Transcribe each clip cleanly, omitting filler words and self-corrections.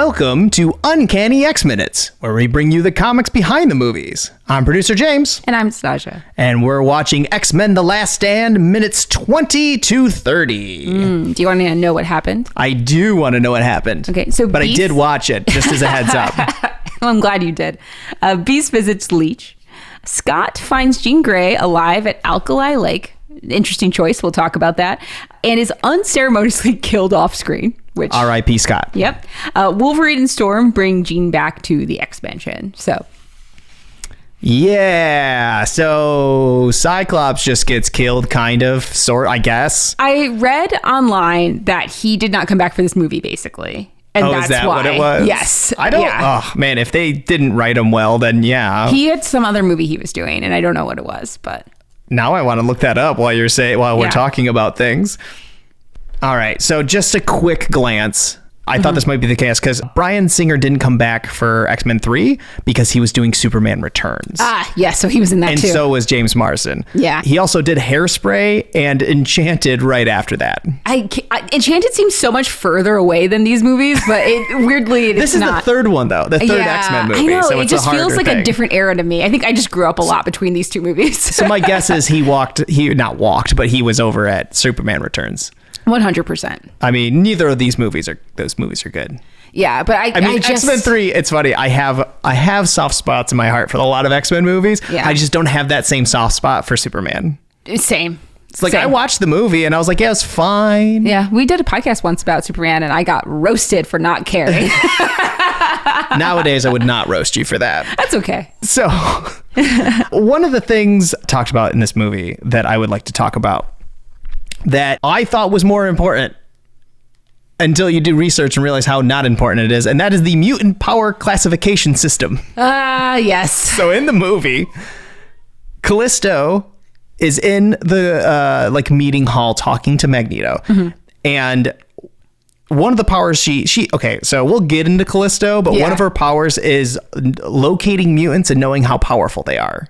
Welcome to Uncanny X-Minutes, where we bring you the comics behind the movies. I'm producer James. And I'm Stasha. And we're watching X-Men The Last Stand, minutes 20 to 30. Do you want to know what happened? I do want to know what happened. Okay, so But I did watch it, just as a heads up. Well, I'm glad you did. Beast visits Leech. Scott finds Jean Grey alive at Alkali Lake. Interesting choice. We'll talk about that. And is unceremoniously killed off screen. Which, R.I.P. Scott. Yep. Wolverine and Storm bring Jean back to the X-Mansion. Yeah. So Cyclops just gets killed, kind of, sort, I guess. I read online that he did not come back for this movie, basically. And that's is that why. what it was? Yes. I don't. Yeah. Oh man, if they didn't write him well, then yeah. He had some other movie he was doing, and I don't know what it was, but now I want to look that up while we're talking about things. All right, so just a quick glance. I thought this might be the case because Bryan Singer didn't come back for X-Men 3 because he was doing Superman Returns. Yeah, so he was in that too. And so was James Marsden. Yeah. He also did Hairspray and Enchanted right after that. Enchanted seems so much further away than these movies, but it's This is not. The third one, though. The third X-Men movie. I know, so it it's just feels like thing. a different era to me. I think I just grew up a lot between these two movies. So my guess is he was over at Superman Returns. 100%. I mean, neither of those movies are good. Yeah, but I mean, X-Men 3, it's funny. I have soft spots in my heart for a lot of X-Men movies. Yeah. I just don't have that same soft spot for Superman. Same. It's like I watched the movie and I was like, yeah, it's fine. Yeah, we did a podcast once about Superman and I got roasted for not caring. Nowadays, I would not roast you for that. That's okay. So, one of the things talked about in this movie that I would like to talk about that I thought was more important until you do research and realize how not important it is, and that is the mutant power classification system. Yes. So in the movie, Callisto is in the meeting hall talking to Magneto, and one of the powers so we'll get into Callisto, but one of her powers is locating mutants and knowing how powerful they are.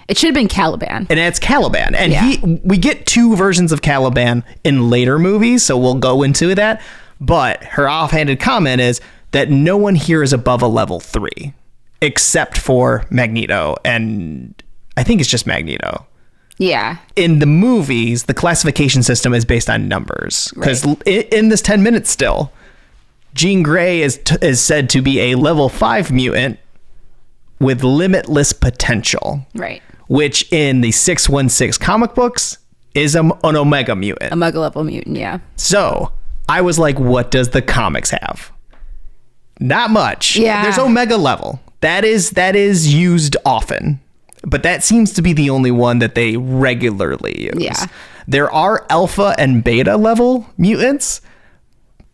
It should have been Caliban. And it's Caliban. And we get two versions of Caliban in later movies, so we'll go into that. But her offhanded comment is that no one here is above a level 3, except for Magneto. And I think it's just Magneto. Yeah. In the movies, the classification system is based on numbers. Because in this 10 minutes still, Jean Grey is said to be a level 5 mutant with limitless potential. Right. Which in the 616 comic books is an Omega mutant. Omega level mutant, yeah. So I was like, what does the comics have? Not much. Yeah. There's Omega level. That is used often. But that seems to be the only one that they regularly use. Yeah. There are Alpha and Beta level mutants.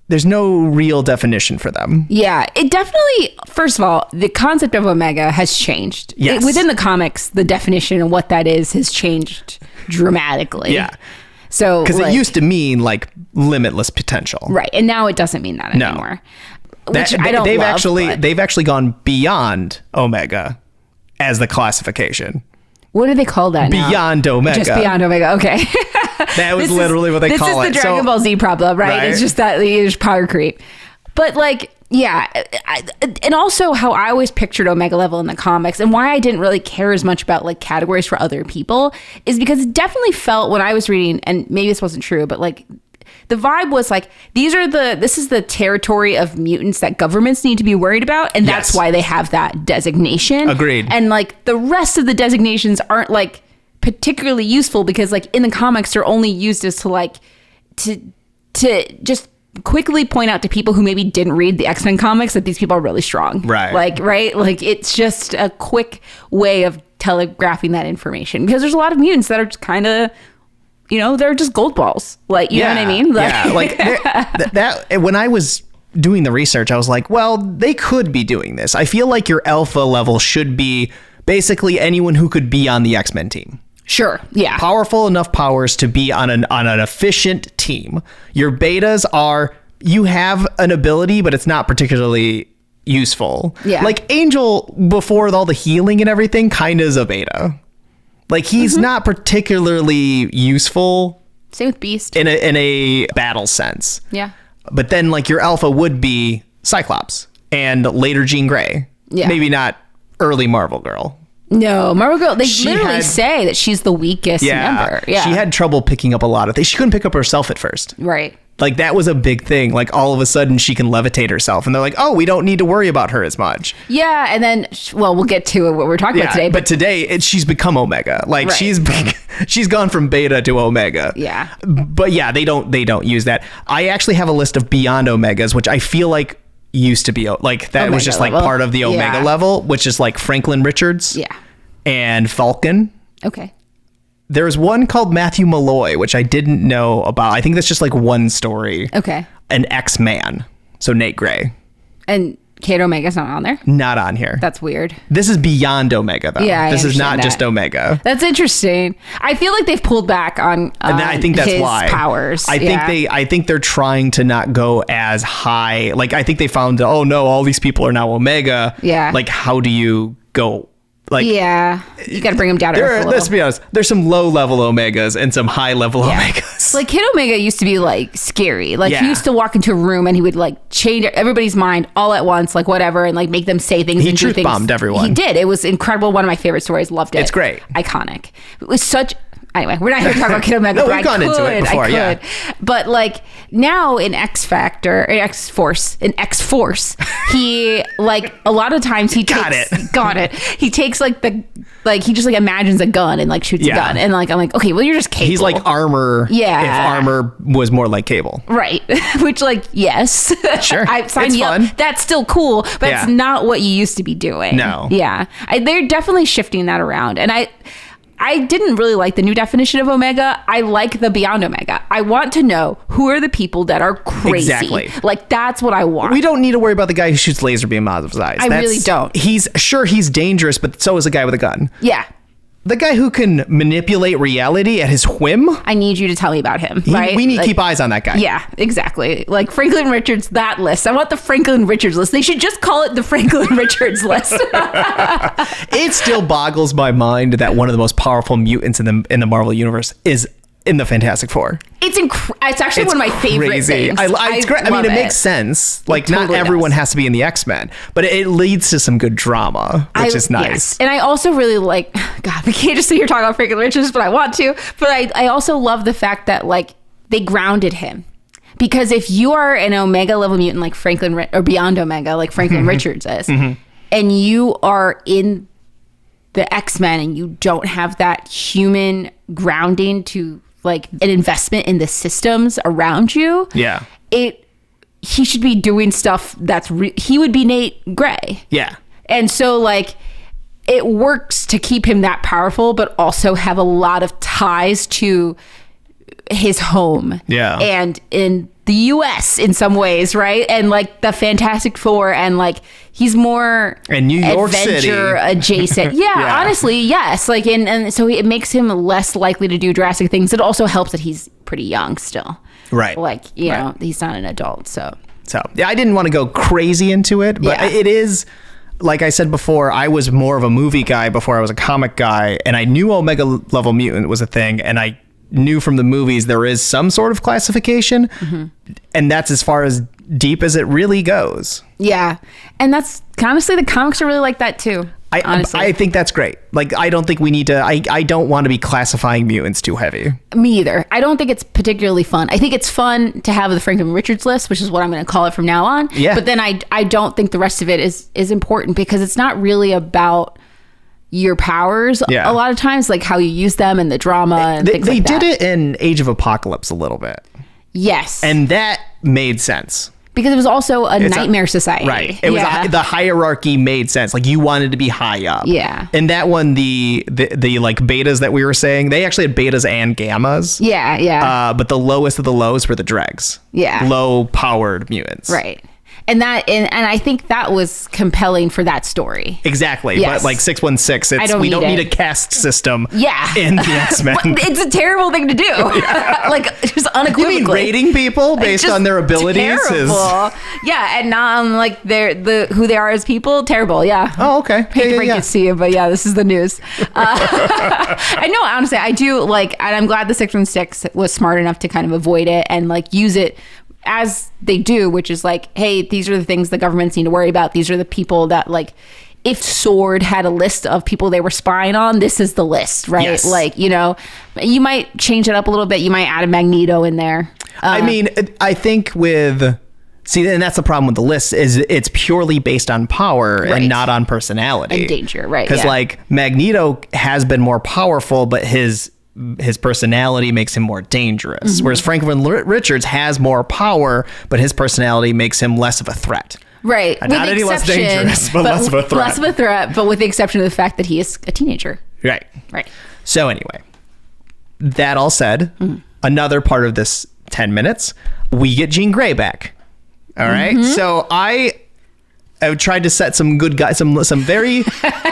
There's no real definition for them. Yeah, it definitely, first of all, the concept of Omega has changed. Yes. Within the comics, the definition of what that is has changed dramatically. Yeah. So, because it used to mean like limitless potential. Right. And now it doesn't mean that anymore. Which I don't love. They've actually gone beyond Omega as the classification. What do they call that now? Beyond Omega. Just beyond Omega. Okay. That was literally what they call it. This is the Dragon Ball Z problem, right? It's just that there's power creep. But and also how I always pictured Omega level in the comics and why I didn't really care as much about like categories for other people is because it definitely felt when I was reading, and maybe this wasn't true, but like the vibe was like, this is the territory of mutants that governments need to be worried about. And that's why they have that designation. Agreed. And like the rest of the designations aren't like particularly useful because like in the comics, they're only used as to just quickly point out to people who maybe didn't read the X-Men comics that these people are really strong. Right. Like it's just a quick way of telegraphing that information because there's a lot of mutants that are just kind of, they're just gold balls. Like, you know what I mean? Like, that when I was doing the research, I was like, well, they could be doing this. I feel like your alpha level should be basically anyone who could be on the X-Men team. Sure. Yeah. Powerful enough powers to be on an efficient team. Your betas are, you have an ability, but it's not particularly useful. Yeah. Like Angel, before all the healing and everything, kind of is a beta. Like he's not particularly useful. Same with Beast. In a battle sense. Yeah. But then like your alpha would be Cyclops and later Jean Grey. Yeah. Maybe not early Marvel Girl. No, Marvel Girl, they literally say that she's the weakest member. Yeah. She had trouble picking up a lot of things. She couldn't pick up herself at first. Right. Like, that was a big thing. Like, all of a sudden, she can levitate herself. And they're like, oh, we don't need to worry about her as much. Yeah, and then, well, we'll get to what we're talking about today. But today, she's become Omega. Like, Right. she's gone from Beta to Omega. Yeah. But yeah, they don't use that. I actually have a list of Beyond Omegas, which I feel like used to be, like, that Omega was just, like, level. part of the Omega Yeah. level, which is, like, Franklin Richards. Yeah. And Falcon. Okay. There's one called Matthew Malloy, which I didn't know about. I think that's just like one story. Okay. An X-Man. So Nate Gray. And Kate Omega's not on there? Not on here. That's weird. This is beyond Omega, though. Yeah, this is not understand just that. Omega. That's interesting. I feel like they've pulled back on And I think that's his why. powers. I think they're trying to not go as high. Like, I think they found, oh no, all these people are now Omega. Yeah. Like, how do you go? Like, Yeah. You got to bring them down to earth a little. let's be honest. There's some low-level Omegas and some high-level Omegas. Like, Kid Omega used to be like scary. Like, Yeah. he used to walk into a room and he would like change everybody's mind all at once, like whatever, and like make them say things. He and do truth things. bombed everyone. He did. It was incredible. One of my favorite stories. Loved it. It's great. Iconic. It was such. Anyway, we're not here to talk about Kid Omega. No, but we've gone into it before, yeah. But like now in X Force, he like a lot of times he Got takes, it. got it. He takes like he just like imagines a gun and like shoots a gun, and like I'm like, okay, well you're just Cable. He's like Armor. Yeah. If Armor was more like Cable. Right. Which, like, yes. Sure. I signed It's you fun. up. That's still cool, but it's Yeah. not what you used to be doing. No. Yeah. They're definitely shifting that around. And I didn't really like the new definition of Omega. I like the Beyond Omega. I want to know who are the people that are crazy. Exactly. Like, that's what I want. We don't need to worry about the guy who shoots laser beam out of his eyes. I really don't. He's dangerous, but so is a guy with a gun. Yeah. The guy who can manipulate reality at his whim. I need you to tell me about him, right? We need to Like, keep eyes on that guy. Yeah, exactly. Like Franklin Richards, that list. I want the Franklin Richards list. They should just call it the Franklin Richards list. It still boggles my mind that one of the most powerful mutants in the Marvel universe is in the Fantastic Four. It's actually one of my favorite crazy. things. It's great. I mean, it makes sense. Like, not totally everyone does. has to be in the X-Men, but it leads to some good drama, which is nice. Yes. And I also really like, God, we can't just sit here talking about Franklin Richards, but I want to. But I also love the fact that, like, they grounded him. Because if you are an Omega level mutant like Franklin, or Beyond Omega like Franklin Richards is, and you are in the X-Men and you don't have that human grounding to, like, an investment in the systems around you, Yeah. he should be doing stuff that's he would be Nate Gray. Yeah. And so, like, it works to keep him that powerful, but also have a lot of ties to his home. Yeah. And in the US in some ways, right? And like the Fantastic Four, and like he's more And New York adventure City. adjacent. Yeah, Yeah. honestly, yes. Like, and so it makes him less likely to do drastic things. It also helps that he's pretty young still. Right. Like, you know, he's not an adult, so. So, yeah, I didn't want to go crazy into it, but Yeah. it is, like I said before, I was more of a movie guy before I was a comic guy, and I knew Omega level mutant was a thing, and I knew from the movies there is some sort of classification, and that's as far as deep as it really goes. Yeah. And that's, honestly, the comics are really like that too. Honestly. I think that's great. Like, I don't think we need to, I don't want to be classifying mutants too heavy. Me either. I don't think it's particularly fun. I think it's fun to have the Franklin Richards list, which is what I'm going to call it from now on. Yeah. But then I don't think the rest of it is important, because it's not really about your powers. Yeah. A lot of times, like how you use them and the drama and things They like that. did it in Age of Apocalypse a little bit, Yes. and that made sense. because it was also a nightmare society. Right. It was the hierarchy made sense. Like, you wanted to be high up. Yeah. And that one, the like betas that we were saying, they actually had betas and gammas. Yeah, yeah. But the lowest of the lows were the dregs. Yeah. Low powered mutants. Right. And I think that was compelling for that story. Exactly. Yes. But like 616, we don't need a caste system Yeah. in the X-Men. It's a terrible thing to do. Like, just unequivocally. You mean rating people based Just on their abilities? terrible. Yeah, and not on like who they are as people. Terrible. Yeah. Oh, okay. Hate to break it to you, but yeah, this is the news. I know, honestly, I do like, and I'm glad the 616 was smart enough to kind of avoid it and like use it as they do, which is like, hey, these are the things the governments need to worry about. These are the people that, like, if SWORD had a list of people they were spying on, this is the list, right? Yes. Like, you know, you might change it up a little bit. You might add a Magneto in there. I mean, I think see, and that's the problem with the list, is it's purely based on power and not on personality. And danger, right. Because like Magneto has been more powerful, but his personality makes him more dangerous. Whereas Franklin Richards has more power, but his personality makes him less of a threat. Right. Not any less dangerous, but less of a threat. Less of a threat, but with the exception of the fact that he is a teenager. Right. Right. So anyway, that all said, another part of this 10 minutes, we get Jean Grey back. All right. So I tried to set some good some very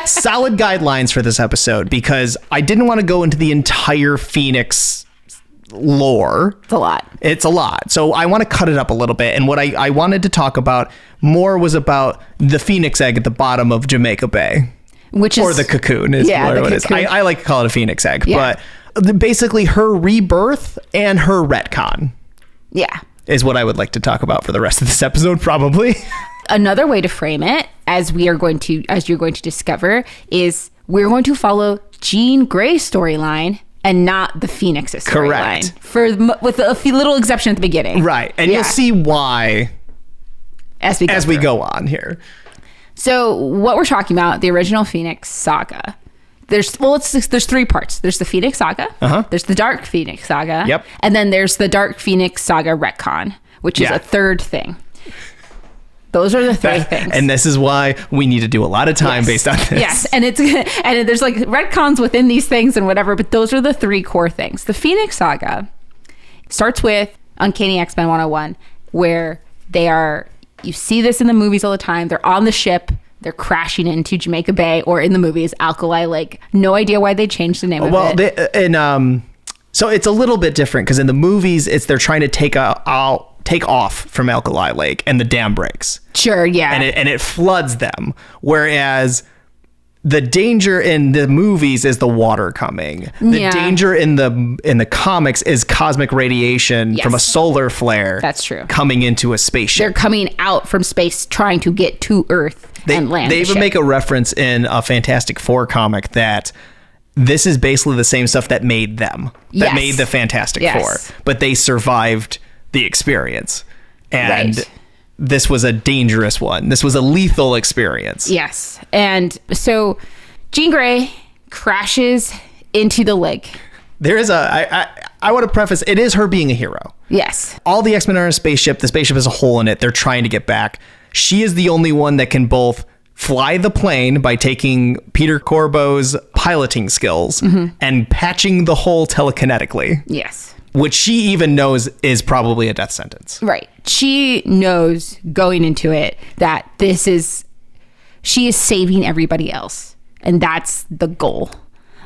solid guidelines for this episode, because I didn't want to go into the entire Phoenix lore. It's a lot. So I want to cut it up a little bit. And what I wanted to talk about more was about the Phoenix egg at the bottom of Jamaica Bay. Or the cocoon is what it is. I like to call it a Phoenix egg. Yeah. But basically her rebirth and her retcon. Yeah. Is what I would like to talk about for the rest of this episode, probably. Another way to frame it, as you're going to discover, is we're going to follow Jean Grey's storyline and not the Phoenix's storyline. With a few little exception at the beginning. Right. And you'll see why as we go on here. So what we're talking about, the original Phoenix saga, there's 3 parts. There's the Phoenix saga. There's the Dark Phoenix saga. Yep. And then there's the Dark Phoenix saga retcon, which is a third thing. Those are the 3 things. And this is why we need to do a lot of time based on this. Yes. And there's like retcons within these things and whatever, but those are the 3 core things. The Phoenix saga starts with Uncanny X-Men 101, where you see this in the movies all the time. They're on the ship. They're crashing into Jamaica Bay, or in the movies, Alkali Lake. No idea why they changed the name of it. So it's a little bit different, because in the movies, they're trying to take off from Alkali Lake, and the dam breaks. Sure, yeah. And it floods them. Whereas the danger in the movies is the water coming. The danger in the comics is cosmic radiation from a solar flare. That's true. Coming into a spaceship. They're coming out from space trying to get to Earth and land. They even make a reference in a Fantastic Four comic that this is basically the same stuff that made them. That made the Fantastic Four. But they survived the experience. And this was a dangerous one. This was a lethal experience. Yes. And so Jean Grey crashes into the lake. There is I want to preface, it is her being a hero. Yes. All the X-Men are in a spaceship. The spaceship has a hole in it. They're trying to get back. She is the only one that can both fly the plane by taking Peter Corbo's piloting skills and patching the hole telekinetically. Yes. Which she even knows is probably a death sentence. Right. She knows going into it that she is saving everybody else. And that's the goal.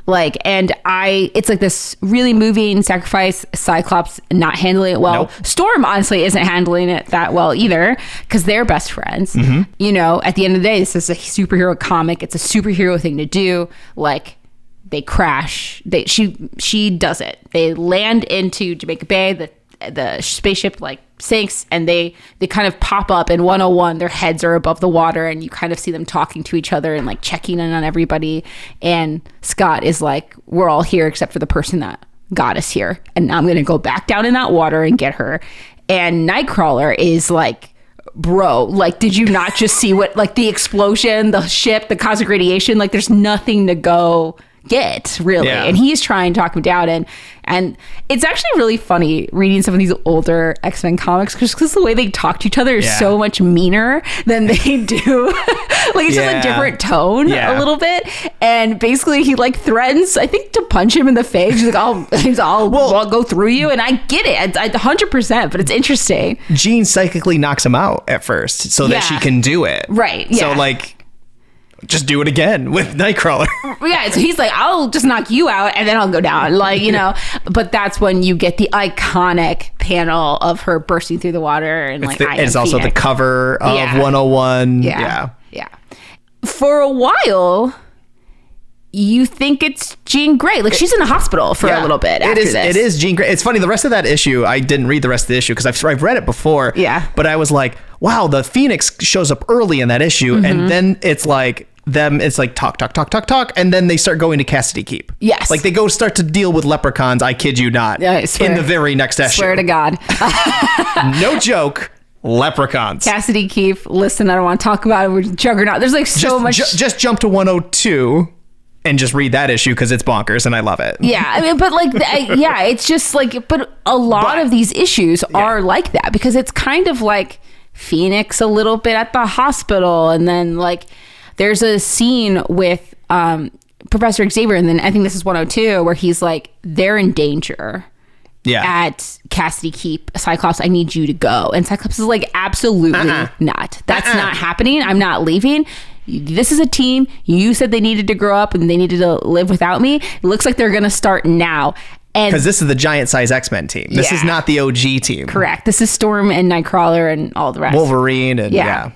It's like this really moving sacrifice. Cyclops not handling it well. Nope. Storm honestly isn't handling it that well either, because they're best friends. You know, at the end of the day, this is a superhero comic. It's a superhero thing to do. Like, they crash. She does it. They land into Jamaica Bay. The spaceship sinks, and they kind of pop up in 101. Their heads are above the water, and you kind of see them talking to each other and checking in on everybody. And Scott is like, "We're all here except for the person that got us here, and I'm gonna go back down in that water and get her." And Nightcrawler is like, "Bro, did you not just see what the explosion, the ship, the cosmic radiation? There's nothing to go get, really." And he's trying to talk him down, and it's actually really funny reading some of these older X-Men comics, because the way they talk to each other is so much meaner than they do. It's just a different tone a little bit. And basically he threatens, I think, to punch him in the face. He's like, I'll go through you. And I get it, 100%, but it's interesting. Jean psychically knocks him out at first so that she can do it. Right. Yeah. So just do it again with Nightcrawler. So he's like, I'll just knock you out and then I'll go down. But that's when you get the iconic panel of her bursting through the water. And it's also the cover of 101. Yeah. For a while, you think it's Jean Grey. Like, she's in the hospital for a little bit after this. It is Jean Grey. It's funny, the rest of that issue, I didn't read the rest of the issue because I've read it before. Yeah. But I was like, wow, the Phoenix shows up early in that issue. And then it's like it's like talk. And then they start going to Cassidy Keep. Yes. Like they start to deal with leprechauns. I kid you not. I swear. In the very next issue. Swear to God. No joke. Leprechauns. Cassidy Keep. Listen, I don't want to talk about it. We're Juggernaut. There's like so much. Just jump to 102 and just read that issue because it's bonkers and I love it. Yeah, I mean, but like, it's just like, but a lot of these issues are like that because it's kind of like Phoenix a little bit at the hospital, and then like there's a scene with Professor Xavier, and then I think this is 102 where he's like, they're in danger. Yeah. At Cassidy Keep, Cyclops, I need you to go. And Cyclops is like, absolutely not. That's not happening. I'm not leaving. This is a team. You said they needed to grow up and they needed to live without me. It looks like they're going to start now. Because this is the giant size X-Men team. This is not the OG team. Correct. This is Storm and Nightcrawler and all the rest. Wolverine and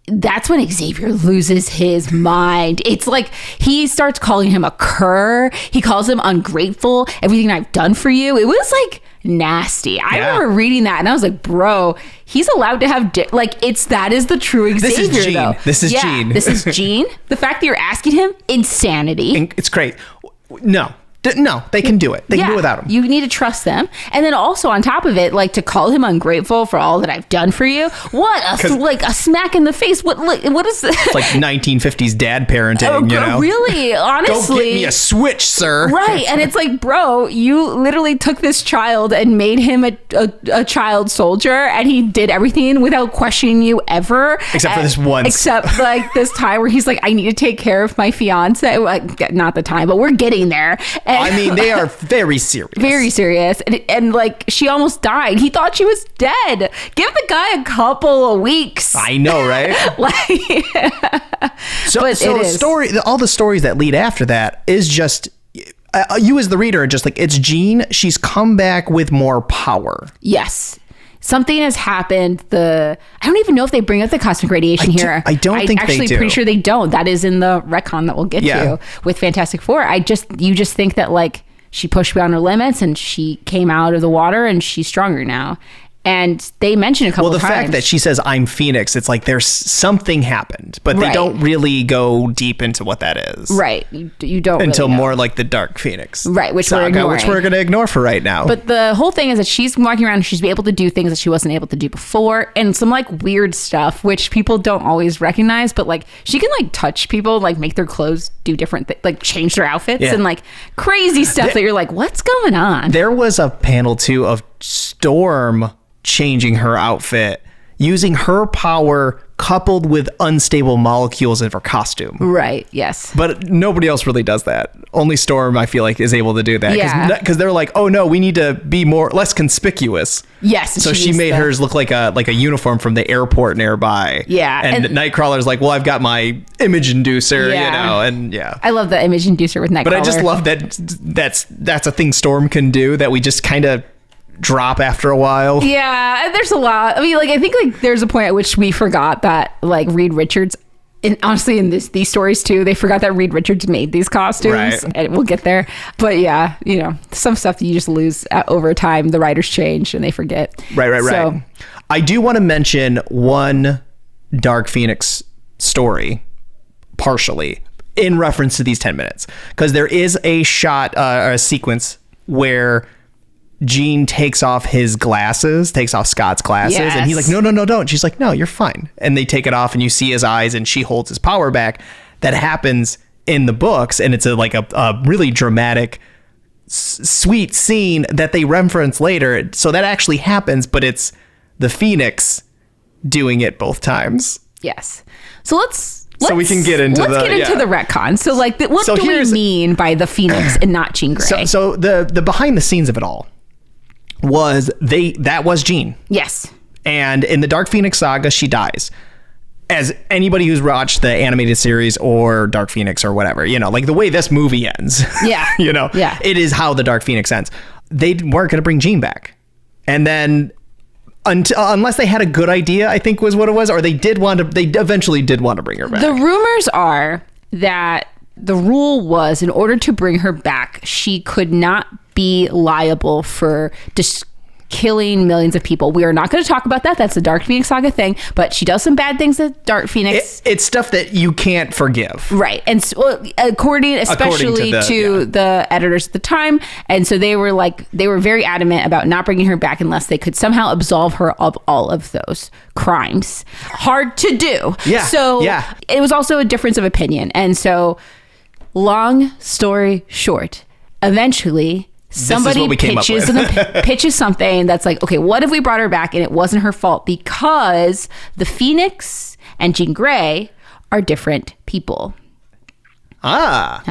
That's when Xavier loses his mind. It's like he starts calling him a cur. He calls him ungrateful. Everything I've done for you. It was like nasty. I remember reading that and I was like, bro, he's allowed to have that is the true Xavier. This is Jean. Though. This is Jean. This is Jean. The fact that you're asking him, insanity. It's great. No, they can do it. They can do it without him. You need to trust them. And then also on top of it, like to call him ungrateful for all that I've done for you. What a smack in the face. What is this? It's like 1950s dad parenting, you know? Really? Honestly. Go get me a Switch, sir. Right. And it's like, bro, you literally took this child and made him a child soldier, and he did everything without questioning you ever. Except for this once. Except like this time where he's like, I need to take care of my fiance. Like, not the time, but we're getting there. And I mean, they are very serious. Very serious. And like, she almost died. He thought she was dead. Give the guy a couple of weeks. I know, right? So all the stories that lead after that is just you as the reader are just like, it's Jean. She's come back with more power. Yes. Something has happened. I don't even know if they bring up the cosmic radiation here. I don't think they do. Actually, pretty sure they don't. That is in the retcon that we'll get to with Fantastic Four. You just think that like she pushed beyond her limits and she came out of the water and she's stronger now. And they mention a couple of times. Well, the fact that she says, I'm Phoenix, it's like there's something happened, but they don't really go deep into what that is. Right. You don't until really know. more like the Dark Phoenix. Right, which saga, which we're going to ignore for right now. But the whole thing is that she's walking around and she's able to do things that she wasn't able to do before, and some like weird stuff, which people don't always recognize, but like she can like touch people, like make their clothes do different things, like change their outfits and like crazy stuff that you're like, what's going on? There was a panel too of Storm changing her outfit using her power coupled with unstable molecules of her costume. Right. Yes. But nobody else really does that. Only Storm, I feel like, is able to do that. Yeah. Because they're like, oh no, we need to be less conspicuous. Yes. So she made hers look like a uniform from the airport nearby. Yeah. And Nightcrawler's like, well, I've got my image inducer, you know, and I love the image inducer with Nightcrawler. But I just love that that's a thing Storm can do that we just kind of drop after a while. Yeah, there's a lot. I mean, like, I think like there's a point at which we forgot that like Reed Richards, and honestly in these stories too, they forgot that Reed Richards made these costumes. Right. And we'll get there. But yeah, you know, some stuff that you just lose over time. The writers change and they forget. Right. So, I do want to mention one Dark Phoenix story partially in reference to these 10 minutes, because there is a shot or a sequence where Jean takes off Scott's glasses, and he's like, no, don't. She's like, no, you're fine. And they take it off and you see his eyes and she holds his power back. That happens in the books, and it's a really dramatic, sweet scene that they reference later. So that actually happens, but it's the Phoenix doing it both times. Yes. So so we can get into the retcon. So like, what do we mean by the Phoenix and not Jean Grey? So the behind the scenes of it all was that was Jean. Yes. And in the Dark Phoenix saga, she dies. As anybody who's watched the animated series or Dark Phoenix or whatever, you know, like the way this movie ends, you know, it is how the Dark Phoenix ends. They weren't going to bring Jean back. And then unless they had a good idea, I think was what it was, or they eventually did want to bring her back. The rumors are that the rule was in order to bring her back, she could not be liable for killing millions of people. We are not going to talk about that. That's a Dark Phoenix Saga thing, but she does some bad things at Dark Phoenix. It's stuff that you can't forgive. Right. And so, according to the editors at the time. And so they were very adamant about not bringing her back unless they could somehow absolve her of all of those crimes. Hard to do. Yeah. So it was also a difference of opinion. And so long story short, eventually somebody pitches something that's like, okay, what if we brought her back and it wasn't her fault because the Phoenix and Jean Grey are different people? What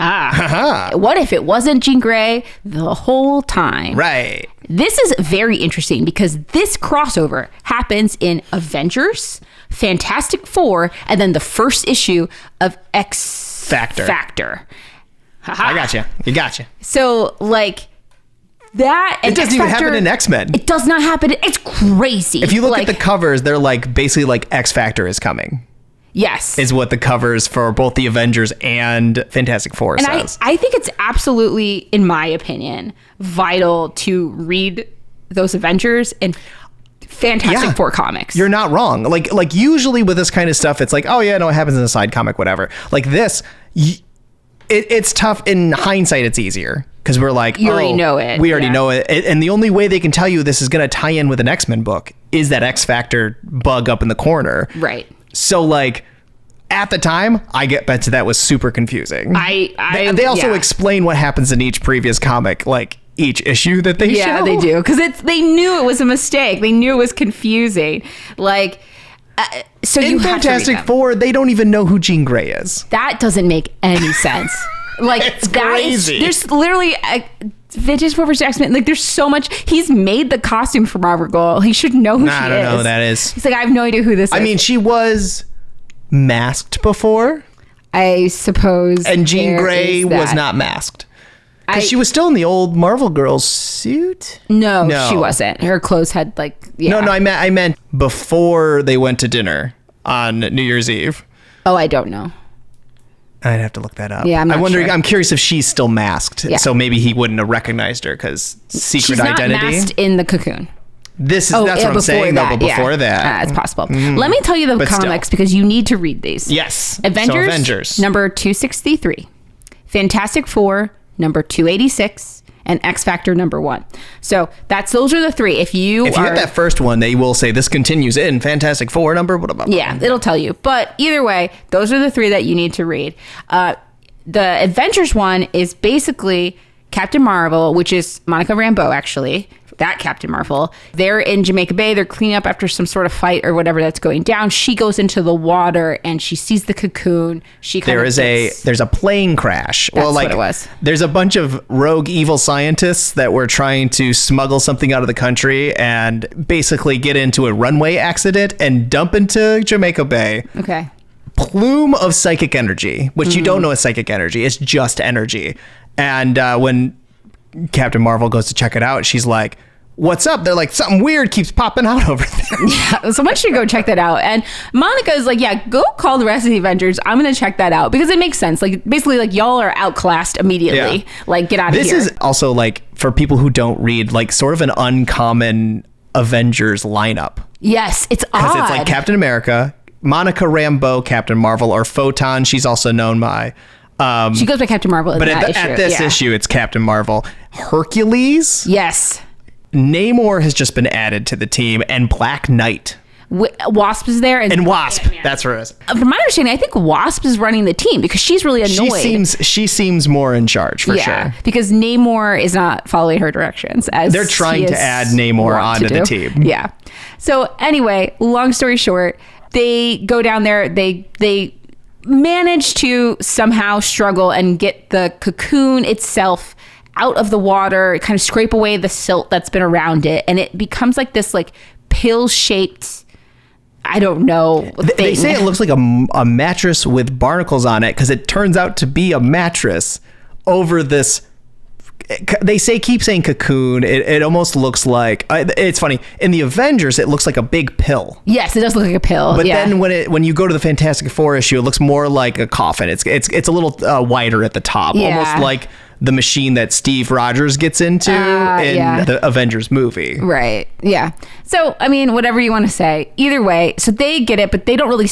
if it wasn't Jean Grey the whole time? Right. This is very interesting because this crossover happens in Avengers, Fantastic Four, and then the first issue of X Factor. I gotcha. You gotcha. So, like, that and it doesn't even happen in X-Men. It does not happen. It's crazy. If you look at the covers, they're like basically like X Factor is coming. Yes. Is what the covers for both the Avengers and Fantastic Four says. I think it's absolutely, in my opinion, vital to read those Avengers and Fantastic Four comics. You're not wrong. Like usually with this kind of stuff, it's like, oh yeah, no, it happens in a side comic, whatever. Like this, it's tough. In hindsight, it's easier. Because we're like, you already know it. We already know it. And the only way they can tell you this is going to tie in with an X-Men book is that X Factor bug up in the corner. Right. So, like, at the time, I bet that was super confusing. They also explain what happens in each previous comic, like each issue that they show. Yeah, they do. Because they knew it was a mistake. They knew it was confusing. Like, so in you have Fantastic to read them. Four, they don't even know who Jean Grey is. That doesn't make any sense. Like, it's crazy. There's literally Fantastic Four vs. X-Men. Like, there's so much. He's made the costume for Marvel Girl. He should know who she is. I don't know who that is. He's like, I have no idea who this is. I mean, she was masked before. I suppose. And Jean Grey was not masked. Because she was still in the old Marvel Girl suit. No, she wasn't. Her clothes had like. Yeah. No, I meant before they went to dinner on New Year's Eve. Oh, I don't know. I'd have to look that up. Yeah, I'm wondering. sure. I'm curious if she's still masked, so maybe he wouldn't have recognized her because secret identity. She's not masked in the Cocoon. That's what I'm saying. Though, but before that, it's possible. Let me tell you the comics because you need to read these. Yes, Avengers number 263, Fantastic Four number 286, and X Factor number 1. So those are the three. If you get that first one, they will say this continues in Fantastic Four number. Yeah, it'll tell you. But either way, those are the three that you need to read. The Avengers one is basically Captain Marvel, which is Monica Rambeau, actually. That Captain Marvel. They're in Jamaica Bay. They're cleaning up after some sort of fight or whatever that's going down. She goes into the water and she sees the cocoon. There's a plane crash. That's what it was. There's a bunch of rogue evil scientists that were trying to smuggle something out of the country and basically get into a runway accident and dump into Jamaica Bay. Okay. Plume of psychic energy, which you don't know is psychic energy. It's just energy. And when Captain Marvel goes to check it out, she's like, what's up? They're like, something weird keeps popping out over there. Yeah, someone should go check that out. And Monica is like, yeah, go call the rest of the Avengers. I'm going to check that out because it makes sense. Like, basically, like, y'all are outclassed immediately. Yeah. Like, get out of here. This is also, like, for people who don't read, like, sort of an uncommon Avengers lineup. Yes, it's odd. Because it's like Captain America, Monica Rambeau, Captain Marvel, or Photon. She's also known by... she goes by Captain Marvel in that issue. At this issue, it's Captain Marvel. Hercules? Yes. Namor has just been added to the team, and Black Knight. Wasp is there. And Wasp. That's where it is. From my understanding, I think Wasp is running the team because she's really annoyed. She seems more in charge, for sure. Because Namor is not following her directions. As they're trying to add Namor onto the team. Yeah. So anyway, long story short, they go down there. They manage to somehow struggle and get the cocoon itself out of the water, kind of scrape away the silt that's been around it, and it becomes like this like pill-shaped, I don't know, thing. They say it looks like a mattress with barnacles on it because it turns out to be a mattress over this they keep saying cocoon. It almost looks like, it's funny, in the Avengers it looks like a big pill. Yes, it does look like a pill. But then when you go to the Fantastic Four issue, it looks more like a coffin. It's a little wider at the top, almost like the machine that Steve Rogers gets into in the Avengers movie. Right. Yeah. So, I mean, whatever you want to say. Either way, so they get it, but they don't really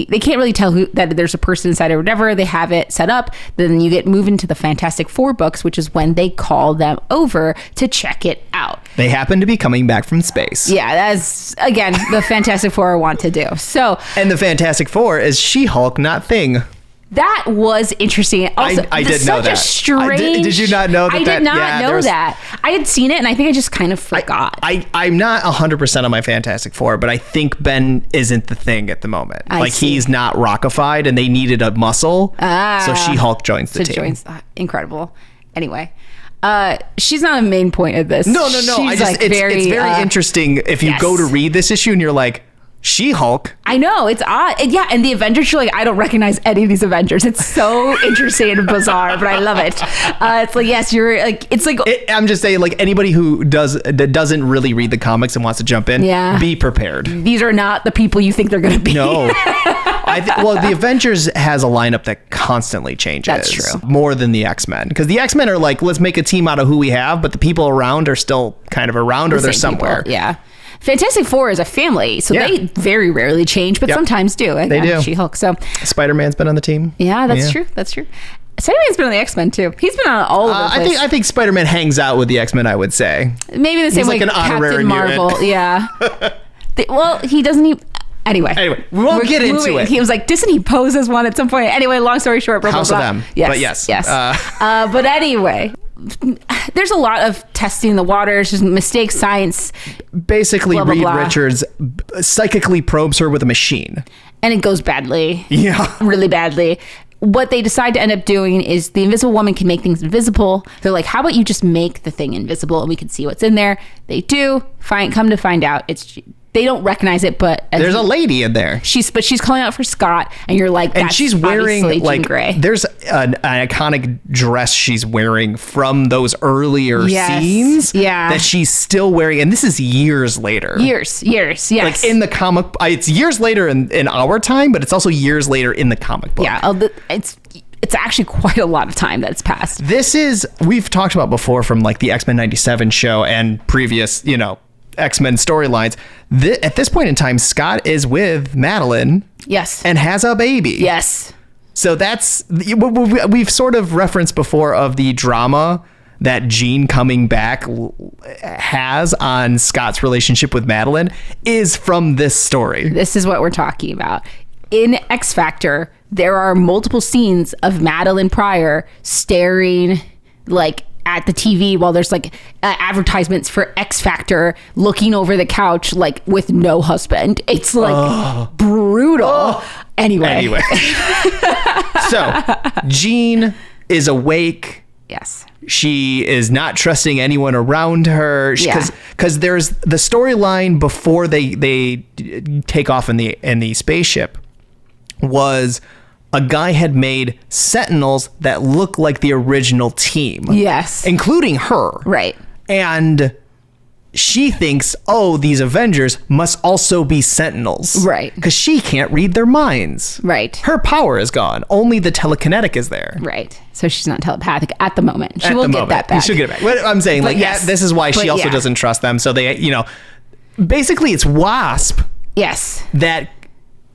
they can't really tell that there's a person inside or whatever. They have it set up. Then you get moved into the Fantastic Four books, which is when they call them over to check it out. They happen to be coming back from space. Yeah, that's, again, the Fantastic Four want to do. So, and the Fantastic Four is She-Hulk, not Thing. That was interesting. Also, I did know that. Such a strange. Did you not know that? I did not know that. I had seen it, and I think I just kind of forgot. I'm not 100% on my Fantastic Four, but I think Ben isn't the Thing at the moment. He's not rockified, and they needed a muscle, so She-Hulk joins the team. Incredible. Anyway. She's not a main point of this. No. It's very interesting if you go to read this issue and you're like, She-Hulk. I know, it's odd. And the Avengers, you're like, I don't recognize any of these Avengers. It's so interesting and bizarre, but I love it. It's like, yes, you're like, it's like, I'm just saying, like, anybody who doesn't really read the comics and wants to jump in, be prepared. These are not the people you think they're going to be. No. The Avengers has a lineup that constantly changes. That's true. More than the X-Men. Because the X-Men are like, let's make a team out of who we have, but the people around are still kind of around, or they're somewhere. People. Yeah. Fantastic Four is a family, so they very rarely change, but sometimes do. They do. She-Hulk. So Spider-Man's been on the team. Yeah, that's true. That's true. Spider-Man's been on the X-Men too. He's been on all of the place. I think Spider-Man hangs out with the X-Men, I would say. Maybe the same way like an Captain Marvel. Mutant. Yeah. He doesn't even... Anyway, we won't get into it. He was like, doesn't he pose as one at some point? Anyway, long story short, blah, House blah, blah. of M. Yes, but yes. But anyway, there's a lot of testing the waters, just mistake science. Basically, blah, blah, Reed blah. Richards psychically probes her with a machine. And it goes badly. Yeah. Really badly. What they decide to end up doing is the Invisible Woman can make things invisible. They're like, how about you just make the thing invisible and we can see what's in there? They do. Come to find out, they don't recognize it, but there's a lady in there. She's calling out for Scott, and you're like, that's, and she's wearing like Grey. There's an iconic dress she's wearing from those earlier scenes. Yeah, that she's still wearing, and this is years later. Years, yes. Like in the comic, it's years later in our time, but it's also years later in the comic book. Yeah, it's actually quite a lot of time that's passed. We've talked about before from like the X-Men 97 show and previous, X-Men storylines. At this point in time, Scott is with Madeline. Yes. And has a baby. Yes. So we've sort of referenced before of the drama that Jean coming back has on Scott's relationship with Madeline is from this story. This is what we're talking about. In X Factor, there are multiple scenes of Madeline Pryor staring like at the TV while there's like advertisements for X Factor, looking over the couch like with no husband. It's like brutal. Anyway. So Jean is awake. Yes. She is not trusting anyone around her because there's the storyline before they take off in the spaceship was a guy had made Sentinels that look like the original team. Yes. Including her. Right. And she thinks, these Avengers must also be Sentinels. Right. Because she can't read their minds. Right. Her power is gone. Only the telekinetic is there. Right. So she's not telepathic at the moment. She will get that back. She'll get it back. What I'm saying, this is why she also doesn't trust them. So they, basically it's Wasp. Yes.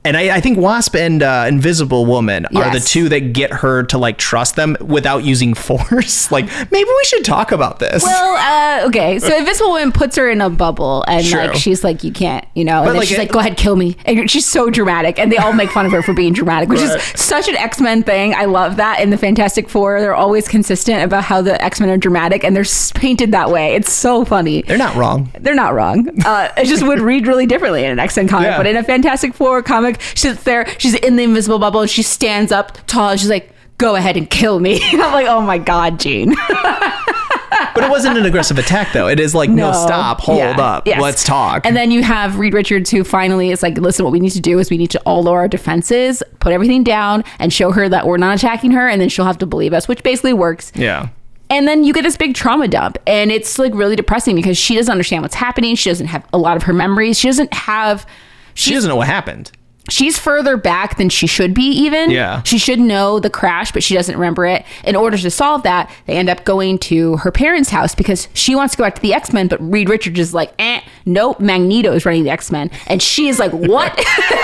And I think Wasp and Invisible Woman are the two that get her to like trust them without using force. Like, maybe we should talk about this. Well, okay. So Invisible Woman puts her in a bubble and like she's like, you can't, and then she's like, go ahead, kill me. And she's so dramatic, and they all make fun of her for being dramatic, which is such an X-Men thing. I love that. In the Fantastic Four, they're always consistent about how the X-Men are dramatic, and they're painted that way. It's so funny. They're not wrong. It just would read really differently in an X-Men comic, but in a Fantastic Four comic, she sits there, she's in the invisible bubble, and she stands up tall, and she's like, go ahead and kill me. And I'm like, oh my God, Jean. But it wasn't an aggressive attack, though. It is like, no stop, hold up, let's talk. And then you have Reed Richards, who finally is like, listen, what we need to do is we need to all lower our defenses, put everything down, and show her that we're not attacking her, and then she'll have to believe us, which basically works. Yeah. And then you get this big trauma dump, and it's like really depressing because she doesn't understand what's happening. She doesn't have a lot of her memories. She doesn't know what happened. She's further back than she should be even. Yeah. She should know the crash, but she doesn't remember it. In order to solve that, they end up going to her parents' house because she wants to go back to the X-Men, but Reed Richards is like, nope, Magneto is running the X-Men. And she is like, what?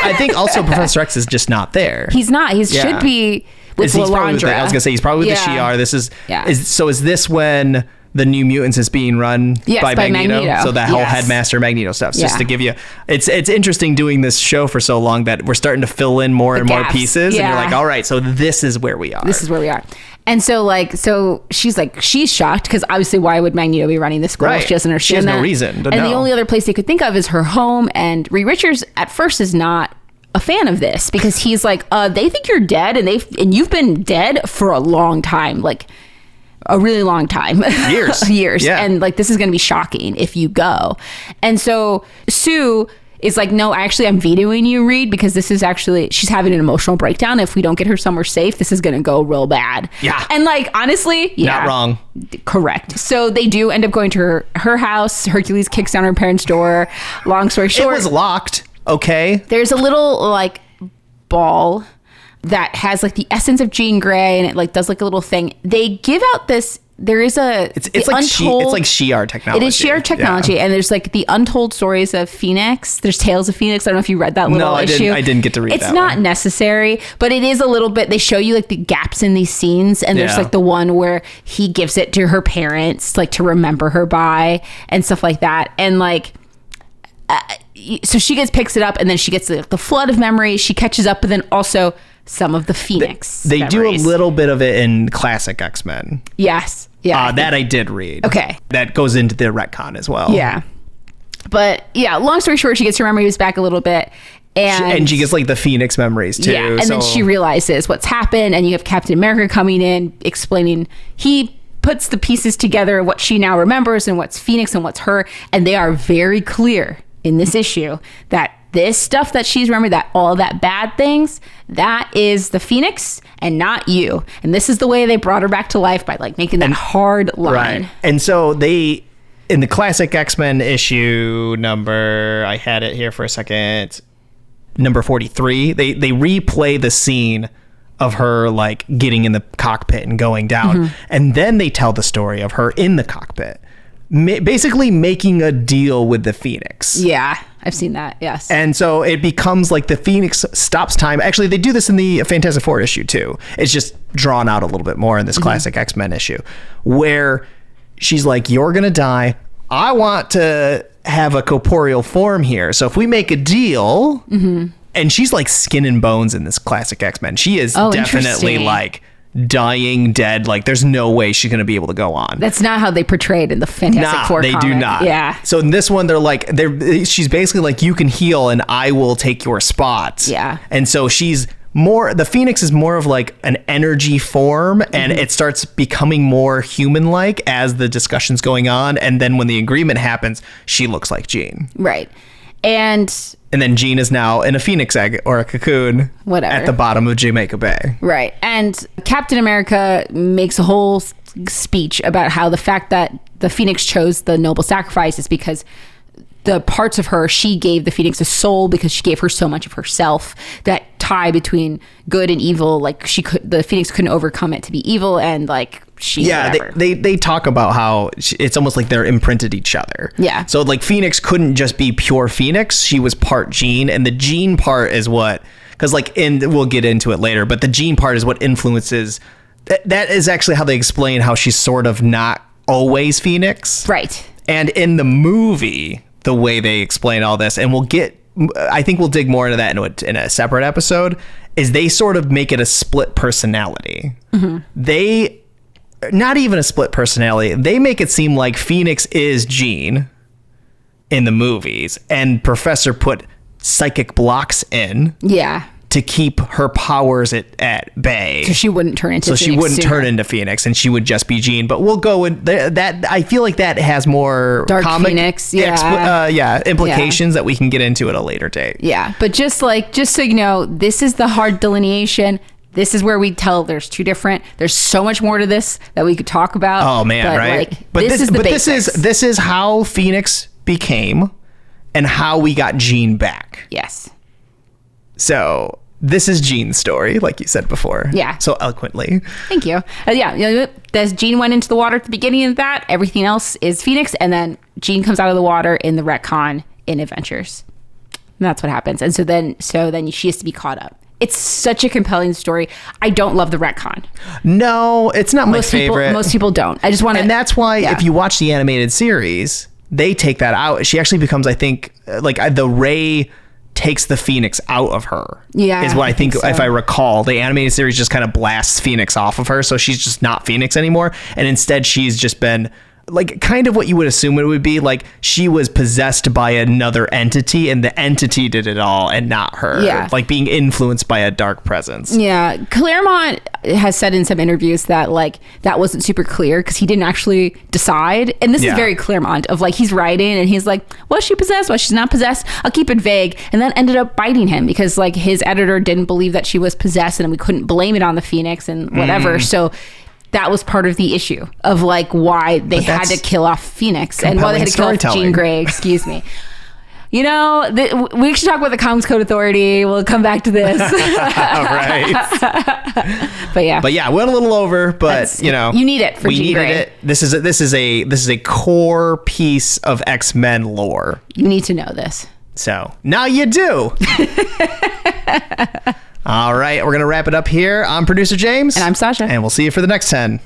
I think also Professor X is just not there. He's not. He should be with Lalandra. I was going to say, he's probably with the Shi'ar. Is this when the New Mutants is being run by Magneto? So that whole headmaster Magneto stuff. Just to give you, it's interesting doing this show for so long that we're starting to fill in more and more pieces. And you're like, all right, so this is where we are. This is where we are. And so she's shocked because obviously why would Magneto be running this school? Right. She doesn't understand She has that. no reason to know. And the only other place they could think of is her home. And Reed Richards at first is not a fan of this because he's like, they think you're dead and you've been dead for a long time. Like, a really long time. Years. Yeah. And like, this is going to be shocking if you go. And so Sue is like, no, actually, I'm vetoing you, Reed, because this is actually, she's having an emotional breakdown. If we don't get her somewhere safe, this is going to go real bad. Yeah. And like, honestly, not wrong. Correct. So they do end up going to her house. Hercules kicks down her parents' door. Long story short. It was locked. Okay. There's a little like ball that has like the essence of Jean Grey, and it like does like a little thing. They give out this. There is a it's like Shi'ar technology. It is Shi'ar technology, and there's like the untold stories of Phoenix. There's Tales of Phoenix. I don't know if you read that little issue. I didn't get to read it's that. It's not necessary, but it is a little bit. They show you like the gaps in these scenes, and there's like the one where he gives it to her parents, like to remember her by, and stuff like that, and like. So she picks it up, and then she gets the flood of memories. She catches up, but then also some of the Phoenix. They do a little bit of it in classic X-Men. Yes. Yeah. That I did read. Okay. That goes into the retcon as well. Yeah. But yeah, long story short, she gets her memories back a little bit. And she gets like the Phoenix memories too. Yeah. And then she realizes what's happened, and you have Captain America coming in explaining he puts the pieces together, what she now remembers and what's Phoenix and what's her. And they are very clear in this issue that this stuff that she's remembered, that all that bad things, that is the Phoenix and not you. And this is the way they brought her back to life, by like making that hard line. Right. And so they, in the classic X-Men issue number, I had it here for a second, number 43, they replay the scene of her like getting in the cockpit and going down. And then they tell the story of her in the cockpit. Basically making a deal with the Phoenix. Yeah, I've seen that, yes. And so it becomes like the Phoenix stops time. Actually, they do this in the Fantastic Four issue too. It's just drawn out a little bit more in this classic X-Men issue, where she's like, you're going to die. I want to have a corporeal form here. So if we make a deal, and she's like skin and bones in this classic X-Men. She is definitely like dying, dead, like there's no way she's gonna be able to go on. That's not how they portrayed in the Fantastic Four they comic. do not. Yeah. So in this one, she's basically like, you can heal and I will take your spot. Yeah. And so the Phoenix is more of like an energy form, and it starts becoming more human-like as the discussion's going on, and then when the agreement happens, she looks like Jean. Right. And then Jean is now in a Phoenix egg or a cocoon at the bottom of Jamaica Bay. Right. And Captain America makes a whole speech about how the fact that the Phoenix chose the noble sacrifice is because the parts of her, she gave the Phoenix a soul because she gave her so much of herself. That tie between good and evil, like the Phoenix couldn't overcome it to be evil, and like they talk about how it's almost like they're imprinted each other. Yeah. So like Phoenix couldn't just be pure Phoenix; she was part Jean, and the Jean part is what, because we'll get into it later, but the Jean part is what influences. That is actually how they explain how she's sort of not always Phoenix, right? And in the movie, the way they explain all this, and I think we'll dig more into that in a separate episode, is they sort of make it a split personality. Not even a split personality. They make it seem like Phoenix is Jean in the movies, and Professor put psychic blocks in. Yeah. To keep her powers at bay. So she wouldn't turn into Phoenix. So she wouldn't turn into Phoenix, and she would just be Jean. But we'll go in that. I feel like that has more Dark Phoenix, implications that we can get into at a later date. Yeah, but just so you know, this is the hard delineation. this is where we tell there's so much more to this that we could talk about. Oh man, but right? Like, but this is the basics. this is how Phoenix became and how we got Jean back. Yes. So this is Jean's story, like you said before. Yeah. So eloquently. Thank you. As Jean went into the water at the beginning of that, everything else is Phoenix, and then Jean comes out of the water in the retcon in Adventures. And that's what happens. And so then she has to be caught up. It's such a compelling story. I don't love the retcon. No, it's not my favorite. Most people don't. I just want to... And that's why if you watch the animated series, they take that out. She actually becomes, I think, the Ray takes the Phoenix out of her. Yeah. Is what I think so. If I recall. The animated series just kind of blasts Phoenix off of her. So she's just not Phoenix anymore. And instead she's just been... kind of what you would assume it would be. Like, she was possessed by another entity and the entity did it all and not her. Yeah. Like, being influenced by a dark presence. Yeah. Claremont has said in some interviews that, that wasn't super clear because he didn't actually decide. And this is very Claremont of, he's writing and he's like, was she possessed? Was she not possessed? I'll keep it vague. And that ended up biting him because, his editor didn't believe that she was possessed and we couldn't blame it on the Phoenix and whatever. So... that was part of the issue of why they had to kill off Phoenix and why they had to kill off Jean Grey. Excuse me. We should talk about the Comics Code Authority. We'll come back to this. Right. But yeah, we went a little over, but you need it for Jean Grey. It. This is a core piece of X-Men lore. You need to know this. So now you do. All right, we're going to wrap it up here. I'm producer James. And I'm Sasha. And we'll see you for the next 10.